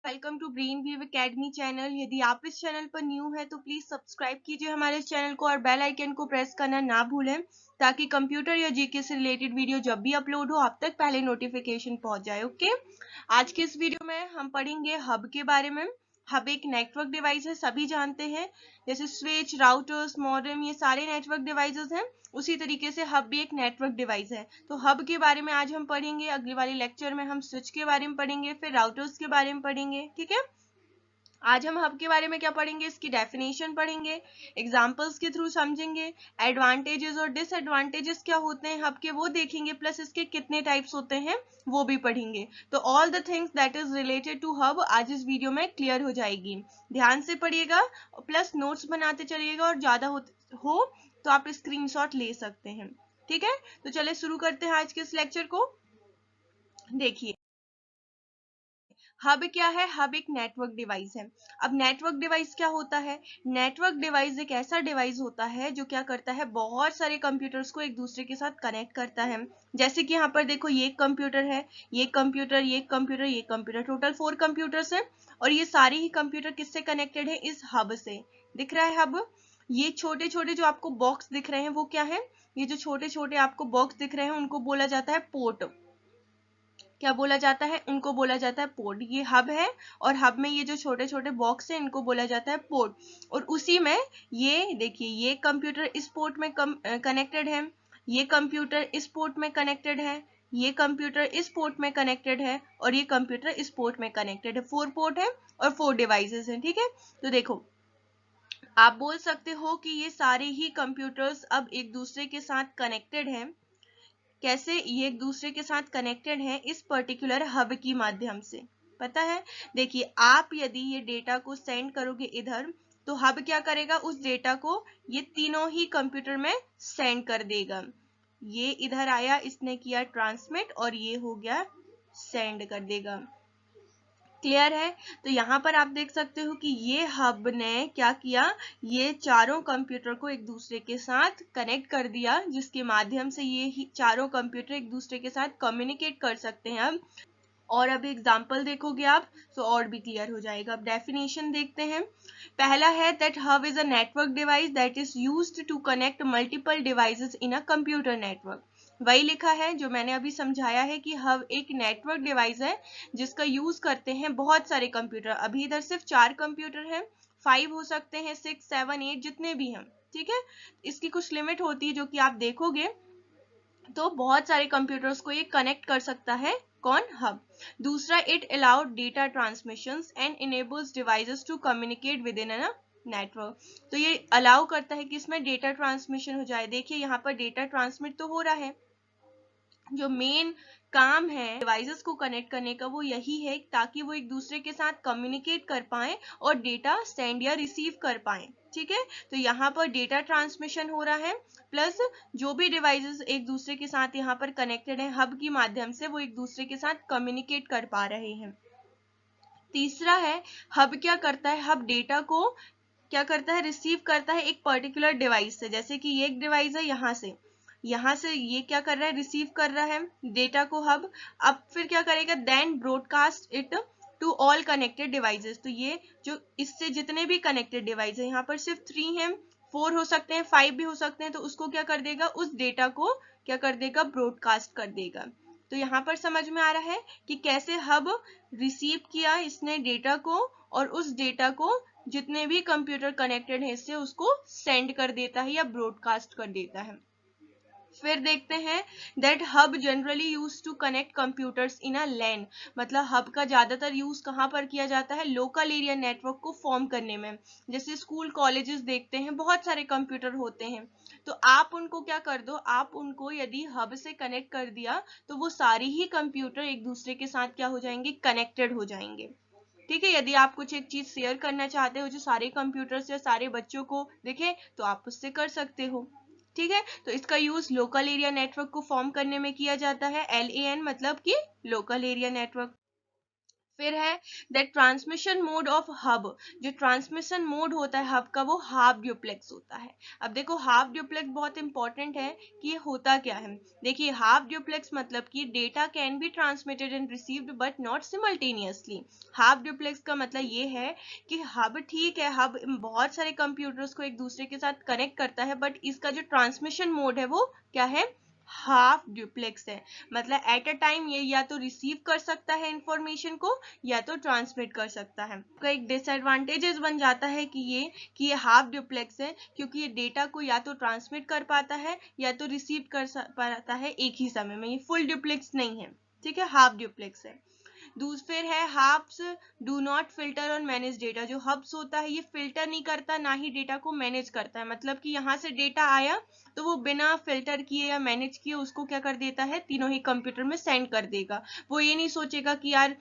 Welcome to Brain Weave Academy channel. यदि आप इस चैनल पर न्यू है तो प्लीज सब्सक्राइब कीजिए हमारे इस चैनल को और बेल आइकन को प्रेस करना ना भूलें ताकि कंप्यूटर या जीके से रिलेटेड वीडियो जब भी अपलोड हो आप तक पहले नोटिफिकेशन पहुंच जाए। ओके, आज के इस वीडियो में हम पढ़ेंगे हब के बारे में। हब एक नेटवर्क डिवाइस है, सभी जानते हैं, जैसे स्विच, राउटर्स, मॉडेम, ये सारे नेटवर्क डिवाइसेस हैं। उसी तरीके से हब भी एक नेटवर्क डिवाइस है। तो हब के बारे में आज हम पढ़ेंगे। अगली वाली लेक्चर में हम स्विच के बारे में पढ़ेंगे, फिर राउटर्स के बारे में पढ़ेंगे। ठीक है, आज हम हब के बारे में क्या पढ़ेंगे, इसकी डेफिनेशन पढ़ेंगे, एग्जांपल्स के थ्रू समझेंगे, एडवांटेजेस और डिसएडवांटेजेस क्या होते हैं हब के वो देखेंगे, प्लस इसके कितने टाइप्स होते हैं वो भी पढ़ेंगे। तो all the things that is related to hub आज इस वीडियो में क्लियर हो जाएगी। ध्यान से पढ़िएगा, प्लस नोट्स बनाते चलिएगा, और ज्यादा हो तो आप स्क्रीनशॉट ले सकते हैं। ठीक है, तो चले शुरू करते हैं आज के इस लेक्चर को। देखिए, हब क्या है। हब एक नेटवर्क डिवाइस है। अब नेटवर्क डिवाइस क्या होता है, नेटवर्क डिवाइस एक ऐसा डिवाइस होता है जो क्या करता है, बहुत सारे कंप्यूटर्स को एक दूसरे के साथ कनेक्ट करता है। जैसे कि यहाँ पर देखो, ये कंप्यूटर है, ये कंप्यूटर, ये कंप्यूटर, ये कंप्यूटर, टोटल 4 कंप्यूटर्स है। और ये सारे ही कंप्यूटर किससे कनेक्टेड है, इस हब से। दिख रहा है हब। ये छोटे छोटे जो आपको बॉक्स दिख रहे हैं वो क्या है, ये जो छोटे छोटे आपको बॉक्स दिख रहे हैं उनको बोला जाता है पोर्ट। क्या बोला जाता है, उनको बोला जाता है पोर्ट। ये हब है, और हब में ये जो छोटे छोटे बॉक्स है इनको बोला जाता है पोर्ट। और उसी में ये देखिए, ये कंप्यूटर इस पोर्ट में कनेक्टेड है, ये कंप्यूटर इस पोर्ट में कनेक्टेड है, ये कंप्यूटर इस पोर्ट में कनेक्टेड है, और ये कंप्यूटर इस पोर्ट में कनेक्टेड है। 4 पोर्ट है और 4 डिवाइसेस हैं। ठीक है, तो देखो, आप बोल सकते हो कि ये सारे ही कंप्यूटर्स अब एक दूसरे के साथ कनेक्टेड हैं। कैसे ये एक दूसरे के साथ कनेक्टेड है, इस पर्टिकुलर हब की माध्यम से। पता है, देखिए, आप यदि ये डेटा को सेंड करोगे इधर, तो हब क्या करेगा, उस डेटा को ये तीनों ही कंप्यूटर में सेंड कर देगा। ये इधर आया, इसने किया ट्रांसमिट, और ये हो गया सेंड कर देगा। क्लियर है। तो यहाँ पर आप देख सकते हो कि ये हब ने क्या किया, ये चारों कंप्यूटर को एक दूसरे के साथ कनेक्ट कर दिया, जिसके माध्यम से ये चारों कंप्यूटर एक दूसरे के साथ कम्युनिकेट कर सकते हैं। अब और अभी एग्जाम्पल देखोगे आप तो और भी क्लियर हो जाएगा। अब डेफिनेशन देखते हैं। पहला है that hub is a network device that is used to connect multiple devices in a computer network. वही लिखा है जो मैंने अभी समझाया है कि हब एक नेटवर्क डिवाइस है जिसका यूज करते हैं बहुत सारे कंप्यूटर। अभी इधर सिर्फ 4 कंप्यूटर हैं, 5 हो सकते हैं, 6, 7, 8 जितने भी हैं। ठीक है, इसकी कुछ लिमिट होती है जो कि आप देखोगे, तो बहुत सारे कंप्यूटर्स को ये कनेक्ट कर सकता है। कौन, हब। दूसरा, it allowed data transmissions and enables devices to communicate with in a network. तो ये अलाउ करता है कि इसमें डेटा ट्रांसमिशन हो जाए। देखिए, यहाँ पर डेटा ट्रांसमिट तो हो रहा है, जो मेन काम है डिवाइसेस को कनेक्ट करने का वो यही है ताकि वो एक दूसरे के साथ कम्युनिकेट कर पाए और डेटा सेंड या रिसीव कर पाए। ठीक है, तो यहाँ पर डेटा ट्रांसमिशन हो रहा है, प्लस जो भी डिवाइसेस एक दूसरे के साथ यहाँ पर कनेक्टेड है हब की माध्यम से, वो एक दूसरे के साथ कम्युनिकेट कर पा रहे हैं। तीसरा है, हब क्या करता है, हब डेटा को क्या करता है, रिसीव करता है एक पर्टिकुलर डिवाइस से। जैसे कि ये एक डिवाइस है, यहाँ से ये क्या कर रहा है, रिसीव कर रहा है डेटा को हब। अब फिर क्या करेगा, then broadcast it to all connected devices. तो ये जो इससे जितने भी कनेक्टेड डिवाइस है, यहाँ पर सिर्फ 3 हैं, 4 हो सकते हैं, 5 भी हो सकते हैं, तो उसको क्या कर देगा, उस डेटा को क्या कर देगा, ब्रॉडकास्ट कर देगा। तो यहाँ पर समझ में आ रहा है कि कैसे हब रिसीव किया इसने डेटा को, और उस डेटा को जितने भी कंप्यूटर कनेक्टेड है इससे उसको सेंड कर देता है या ब्रॉडकास्ट कर देता है। फिर देखते हैं that hub generally use to connect computers in a LAN. मतलब हब का ज्यादातर यूज कहाँ पर किया जाता है, लोकल एरिया नेटवर्क को फॉर्म करने में। जैसे स्कूल कॉलेजेस देखते हैं, बहुत सारे कंप्यूटर होते हैं, तो आप उनको क्या कर दो, आप उनको यदि हब से कनेक्ट कर दिया तो वो सारे ही कंप्यूटर एक दूसरे के साथ क्या हो जाएंगे, कनेक्टेड हो जाएंगे। ठीक है, यदि आप कुछ एक चीज शेयर करना चाहते हो जो सारे कंप्यूटर्स या सारे बच्चों को दिखे तो आप उससे कर सकते हो। ठीक है, तो इसका यूज लोकल एरिया नेटवर्क को फॉर्म करने में किया जाता है। LAN मतलब कि लोकल एरिया नेटवर्क। फिर है that transmission mode of hub, जो ट्रांसमिशन मोड होता है हब का वो हाफ ड्यूप्लेक्स होता है। अब देखो हाफ ड्यूप्लेक्स बहुत इंपॉर्टेंट है कि ये होता क्या है। देखिए हाफ ड्यूप्लेक्स मतलब कि data can be transmitted and received but not simultaneously. Half duplex का मतलब ये है कि हब ठीक है, हब बहुत सारे कंप्यूटर्स को एक दूसरे के साथ कनेक्ट करता है, बट इसका जो ट्रांसमिशन मोड है वो क्या है, हाफ ड्यूप्लेक्स है। मतलब एट अ टाइम ये या तो रिसीव कर सकता है इंफॉर्मेशन को या तो ट्रांसमिट कर सकता है। तो एक डिसएडवांटेजेस बन जाता है कि ये हाफ ड्यूप्लेक्स है, क्योंकि ये डेटा को या तो ट्रांसमिट कर पाता है या तो रिसीव कर पाता है एक ही समय में। ये फुल ड्यूप्लेक्स नहीं है, ठीक है, हाफ ड्यूप्लेक्स है। फिर है हब्स डू नॉट फिल्टर और मैनेज डेटा। जो हब्स होता है ये फिल्टर नहीं करता, ना ही डेटा को मैनेज करता है। मतलब कि यहाँ से डेटा आया तो वो बिना फिल्टर किए या मैनेज किए उसको क्या कर देता है, तीनों ही कंप्यूटर में सेंड कर देगा। वो ये नहीं सोचेगा कि यार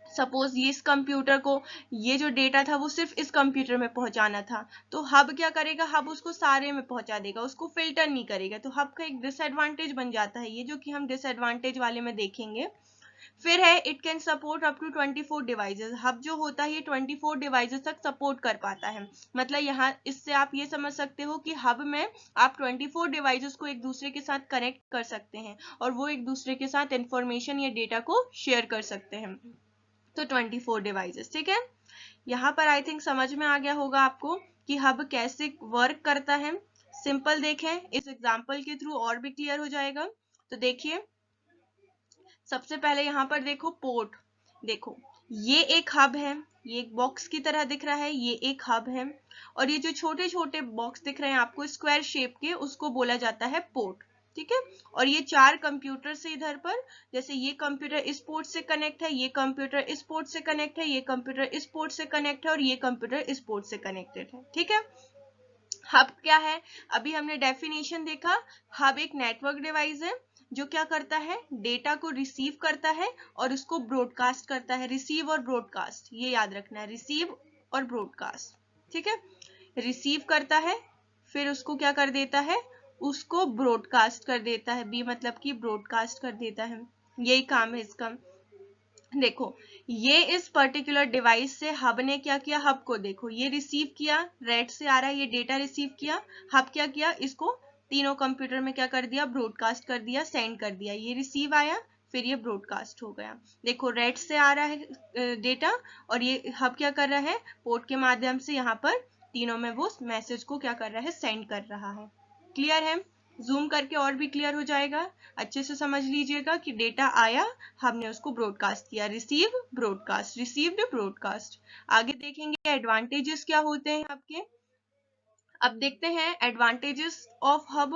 सपोज ये इस कंप्यूटर को ये जो डेटा था वो सिर्फ इस कंप्यूटर में पहुंचाना था, तो हब क्या करेगा, हब उसको सारे में पहुंचा देगा, उसको फिल्टर नहीं करेगा। तो हब का एक डिसएडवांटेज बन जाता है ये, जो कि हम डिसएडवांटेज वाले में देखेंगे। फिर है it can support up to 24 devices. Hub जो होता है ये 24 डिवाइसेस तक सपोर्ट कर पाता है। मतलब यहाँ इससे आप ये समझ सकते हो कि हब में आप 24 डिवाइसेस को एक दूसरे के साथ कनेक्ट कर सकते हैं और वो एक दूसरे के साथ इंफॉर्मेशन या डेटा को शेयर कर सकते हैं। तो 24 डिवाइसेस, ठीक है। यहाँ पर आई थिंक समझ में आ गया होगा आपको कि हब कैसे वर्क करता है। सिंपल देखें, इस एग्जांपल के थ्रू और भी क्लियर हो जाएगा। तो देखिए सबसे पहले यहाँ पर देखो पोर्ट, देखो ये एक हब है, ये एक बॉक्स की तरह दिख रहा है, ये एक हब है, और ये जो छोटे छोटे बॉक्स दिख रहे हैं आपको स्क्वायर शेप के, उसको बोला जाता है पोर्ट, ठीक है। और ये चार कंप्यूटर से इधर पर, जैसे ये कंप्यूटर इस पोर्ट से कनेक्ट है, ये कंप्यूटर इस पोर्ट से कनेक्ट है, ये कंप्यूटर इस पोर्ट से कनेक्ट है और ये कंप्यूटर इस पोर्ट से कनेक्टेड है, ठीक है। हब क्या है, अभी हमने डेफिनेशन देखा, हब एक नेटवर्क डिवाइस है जो क्या करता है, डेटा को रिसीव करता है और उसको ब्रॉडकास्ट करता है। रिसीव और ब्रॉडकास्ट ये याद रखना है, रिसीव और ब्रॉडकास्ट, ठीक है। रिसीव करता है फिर उसको क्या कर देता है, उसको ब्रॉडकास्ट कर देता है। बी मतलब कि ब्रॉडकास्ट कर देता है, यही काम है इसका। देखो ये इस पर्टिकुलर डिवाइस से हब ने क्या किया, हब को देखो ये रिसीव किया, रेड से आ रहा है, ये डेटा रिसीव किया, हब क्या किया, इसको तीनों कंप्यूटर में क्या कर दिया, ब्रॉडकास्ट कर दिया, सेंड कर दिया। ये रिसीव आया फिर ये ब्रॉडकास्ट हो गया। देखो रेड से आ रहा है डेटा और ये हब क्या कर रहा है, पोर्ट के माध्यम से यहाँ पर तीनों में वो मैसेज को क्या कर रहा है, सेंड कर रहा है। क्लियर है, जूम करके और भी क्लियर हो जाएगा। अच्छे से समझ लीजिएगा कि डेटा आया, हमने उसको ब्रॉडकास्ट किया, रिसीव ब्रॉडकास्ट, रिसीव्ड ब्रॉडकास्ट। आगे देखेंगे एडवांटेजेस क्या होते हैं आपके। अब देखते हैं एडवांटेजेस ऑफ हब।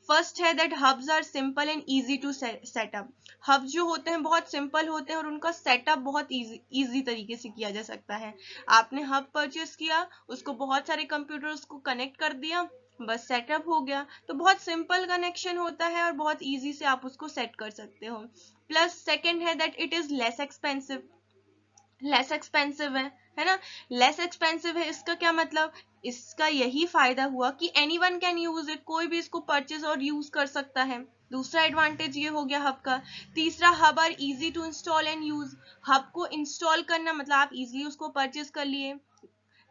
फर्स्ट है that hubs are simple and easy to setup. Hubs जो होते हैं बहुत सिंपल होते हैं और उनका सेटअप बहुत इजी तरीके से किया जा सकता है। आपने हब परचेस किया, उसको बहुत सारे कंप्यूटर्स को कनेक्ट कर दिया, बस सेटअप हो गया। तो बहुत सिंपल कनेक्शन होता है और बहुत इजी से आप उसको सेट कर सकते हो। प्लस सेकंड है that it is less expensive. Less expensive है ना, लेस एक्सपेंसिव है, इसका क्या मतलब, इसका यही फायदा हुआ कि एनीवन कैन यूज इट, कोई भी इसको परचेज और यूज कर सकता है। दूसरा एडवांटेज ये हो गया हब का। तीसरा hub are easy to install and use. Hub को इंस्टॉल करना मतलब आप इजीली उसको परचेज कर लिए,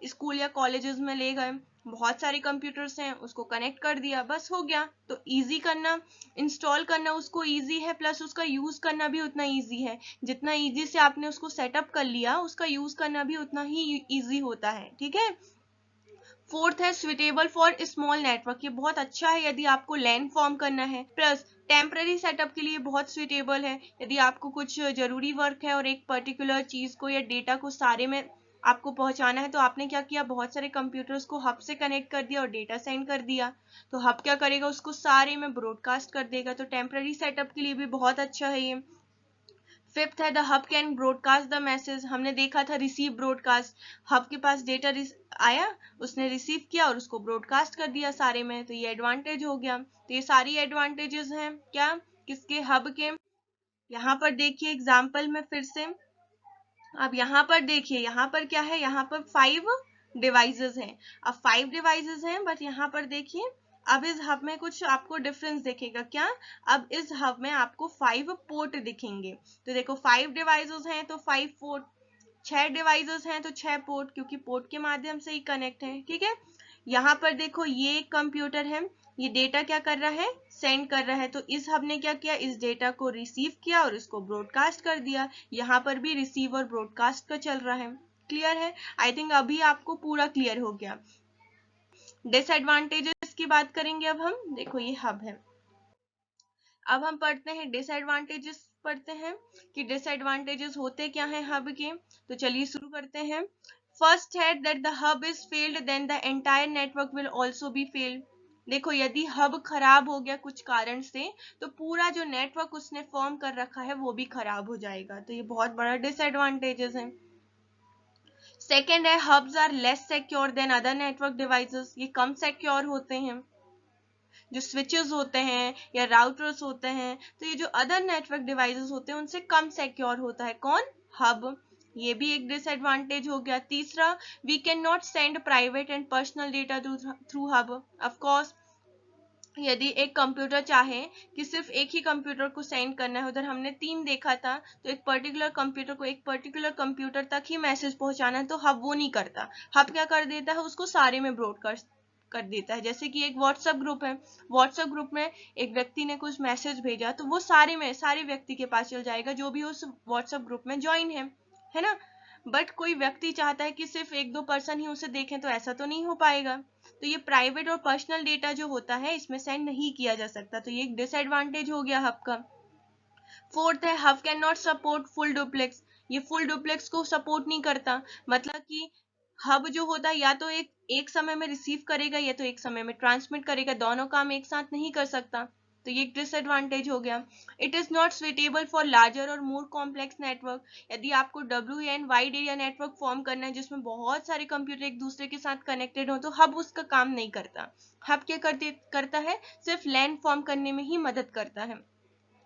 स्कूल या कॉलेजेस में ले गए, बहुत सारे कंप्यूटर्स हैं उसको कनेक्ट कर दिया, बस हो गया। तो इजी करना, इंस्टॉल करना उसको इजी है, प्लस उसका यूज करना भी उतना इजी है। जितना इजी से आपने उसको सेटअप कर लिया, उसका यूज करना भी उतना ही इजी होता है, ठीक है। फोर्थ है सुइटेबल फॉर स्मॉल नेटवर्क। ये बहुत अच्छा है यदि आपको लैन फॉर्म करना है। प्लस टेम्पररी सेटअप के लिए बहुत सुइटेबल है, यदि आपको कुछ जरूरी वर्क है और एक पर्टिकुलर चीज को या डेटा को सारे में आपको पहुंचाना है, तो आपने क्या किया, बहुत सारे कंप्यूटर्स को हब से कनेक्ट कर दिया और डेटा सेंड कर दिया। तो हब क्या करेगा, उसको सारे में ब्रॉडकास्ट कर देगा। तो टेम्पररी सेटअप के लिए भी बहुत अच्छा है ये। फिफ्थ है the hub can broadcast the message. हमने देखा था रिसीव ब्रॉडकास्ट, हब के पास डेटा आया, उसने रिसीव किया और उसको ब्रॉडकास्ट कर दिया सारे में। तो ये एडवांटेज हो गया। तो ये सारी एडवांटेजेस हैं क्या, किसके, हब के। यहाँ पर देखिए एग्जाम्पल में फिर से, अब यहाँ पर देखिए, यहाँ पर क्या है, यहाँ पर 5 डिवाइसेस हैं। अब 5 डिवाइसेस हैं, बट यहाँ पर देखिए अब इस हब में कुछ आपको डिफरेंस दिखेगा क्या? अब इस हब में आपको 5 पोर्ट दिखेंगे। तो देखो 5 डिवाइसेस हैं तो 5 पोर्ट, 6 डिवाइसेस हैं तो 6 पोर्ट, क्योंकि पोर्ट के माध्यम से ही कनेक्ट है। ठीक है, यहाँ पर देखो ये एक कंप्यूटर है, ये डेटा क्या कर रहा है? सेंड कर रहा है। तो इस हब ने क्या किया? इस डेटा को रिसीव किया और इसको ब्रॉडकास्ट कर दिया। यहाँ पर भी रिसीव और ब्रॉडकास्ट का चल रहा है। क्लियर है? आई थिंक अभी आपको पूरा क्लियर हो गया। डिसएडवांटेजेस की बात करेंगे अब हम। देखो ये हब है, अब हम पढ़ते हैं डिसएडवांटेजेस, पढ़ते हैं कि डिसएडवांटेजेस होते क्या हैं हब के। तो चलिए शुरू करते हैं। फर्स्ट है that the hub is failed then the entire network will also be failed. देखो यदि हब खराब हो गया कुछ कारण से तो पूरा जो नेटवर्क उसने फॉर्म कर रखा है वो भी खराब हो जाएगा। तो ये बहुत बड़ा डिसएडवांटेजेस है। सेकेंड है hubs are less secure than other network devices. ये कम सिक्योर होते हैं। जो स्विचेस होते हैं या राउटर्स होते हैं, तो ये जो अदर नेटवर्क डिवाइसेस होते हैं उनसे कम सिक्योर होता है। कौन? हब। ये भी एक डिसएडवांटेज हो गया। तीसरा, we can not send private and personal data through hub. Of course यदि एक कंप्यूटर चाहे कि सिर्फ एक ही कंप्यूटर को सेंड करना है, उधर हमने 3 देखा था, तो एक पर्टिकुलर कंप्यूटर को एक पर्टिकुलर कंप्यूटर तक ही मैसेज पहुंचाना है, तो हब वो नहीं करता। हब क्या कर देता है? उसको सारे में ब्रॉडकास्ट कर देता है। जैसे कि एक व्हाट्सएप ग्रुप है, व्हाट्सएप ग्रुप में एक व्यक्ति ने कुछ मैसेज भेजा तो वो सारे व्यक्ति के पास चल जाएगा जो भी उस व्हाट्सएप ग्रुप में ज्वाइन है ना। बट कोई व्यक्ति चाहता है कि सिर्फ 1-2 पर्सन ही उसे देखें, तो ऐसा तो नहीं हो पाएगा। तो ये प्राइवेट और पर्सनल डेटा जो होता है इसमें सेंड नहीं किया जा सकता। तो ये एक डिसएडवांटेज हो गया हब का। फोर्थ है hub can not support full duplex. ये फुल डुप्लेक्स को सपोर्ट नहीं करता। मतलब कि हब जो होता है या तो एक समय में रिसीव करेगा या तो एक समय में ट्रांसमिट करेगा, दोनों काम एक साथ नहीं कर सकता। तो ये एक डिसएडवांटेज हो गया। It is not suitable for larger और मोर कॉम्प्लेक्स नेटवर्क। यदि आपको WAN wide area network form करना है जिसमें बहुत सारे कंप्यूटर एक दूसरे के साथ कनेक्टेड हो, तो हब उसका काम नहीं करता। हब क्या करता है? सिर्फ लैन फॉर्म करने में ही मदद करता है।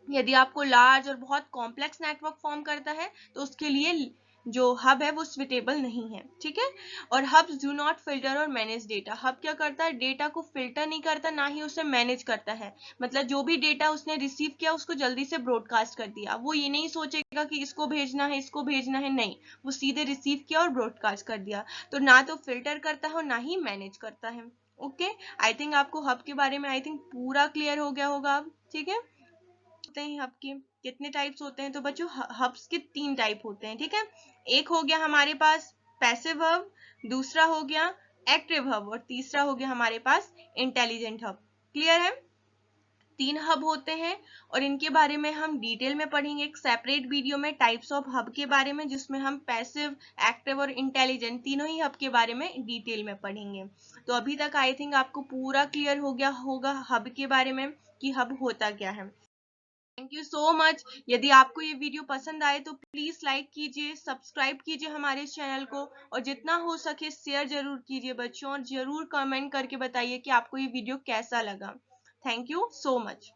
यदि आपको लार्ज और बहुत कॉम्प्लेक्स नेटवर्क फॉर्म करता है तो उसके लिए जो हब है वो सुइटेबल नहीं है। ठीक है, और हब्स डू नॉट फिल्टर और मैनेज डेटा। हब क्या करता है? डेटा को फिल्टर नहीं करता, ना ही उसे मैनेज करता है। मतलब जो भी डेटा उसने रिसीव किया उसको जल्दी से ब्रॉडकास्ट कर दिया। वो ये नहीं सोचेगा कि इसको भेजना है इसको भेजना है, नहीं, वो सीधे रिसीव किया और ब्रॉडकास्ट कर दिया। तो ना तो फिल्टर करता है और ना ही मैनेज करता है। ओके, आई थिंक आपको हब के बारे में आई थिंक पूरा क्लियर हो गया होगा अब। ठीक है, होते हैं हब के, कितने टाइप्स होते हैं? तो बच्चों हब्स के 3 टाइप होते हैं। ठीक है, एक हो गया हमारे पास पैसिव हब, दूसरा हो गया एक्टिव हब और तीसरा हो गया हमारे पास इंटेलिजेंट हब। क्लियर है? 3 हब होते हैं और इनके बारे में हम डिटेल में पढ़ेंगे एक सेपरेट वीडियो में, टाइप्स ऑफ हब के बारे में, जिसमें हम पैसिव, एक्टिव और इंटेलिजेंट तीनों ही हब के बारे में डिटेल में पढ़ेंगे। तो अभी तक आई थिंक आपको पूरा क्लियर हो गया होगा हब के बारे में कि हब होता क्या है। Thank you so much. यदि आपको ये वीडियो पसंद आए तो प्लीज लाइक कीजिए, सब्सक्राइब कीजिए हमारे इस चैनल को, और जितना हो सके शेयर जरूर कीजिए बच्चों, और जरूर कमेंट करके बताइए कि आपको ये वीडियो कैसा लगा। Thank you so much.